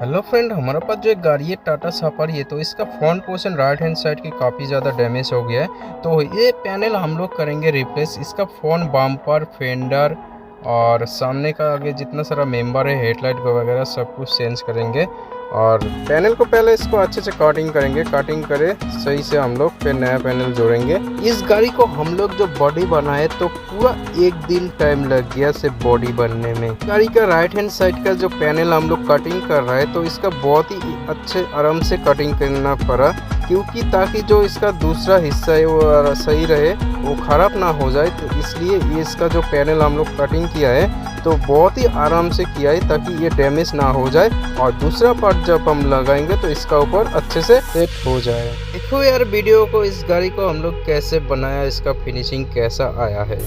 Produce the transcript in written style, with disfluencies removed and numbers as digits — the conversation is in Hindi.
हेलो फ्रेंड, हमारे पास जो एक गाड़ी है टाटा सफारी है, तो इसका front portion right hand side की काफ़ी ज़्यादा डैमेज हो गया है। तो ये पैनल हम लोग करेंगे रिप्लेस। इसका फ्रंट बम्पर, फेंडर और सामने का आगे जितना सारा मेंबर है, हेडलाइट वगैरह सब कुछ चेंज करेंगे। और पैनल को पहले इसको अच्छे से कटिंग करेंगे। कटिंग करे सही से हम लोग फिर नया पैनल जोड़ेंगे। इस गाड़ी को हम लोग जो बॉडी बनाए तो पूरा एक दिन टाइम लग गया सिर्फ बॉडी बनने में। गाड़ी का राइट हैंड साइड का जो पैनल हम लोग कटिंग कर रहे हैं तो इसका बहुत ही अच्छे आराम से कटिंग करना पड़ा, क्योंकि ताकि जो इसका दूसरा हिस्सा है वो सही रहे, वो ख़राब ना हो जाए। तो इसलिए ये इसका जो पैनल हम लोग कटिंग किया है तो बहुत ही आराम से किया है ताकि ये डैमेज ना हो जाए, और दूसरा पार्ट जब हम लगाएंगे तो इसका ऊपर अच्छे से सेट हो जाए। देखो यार वीडियो को, इस गाड़ी को हम लोग कैसे बनाया, इसका फिनिशिंग कैसा आया है।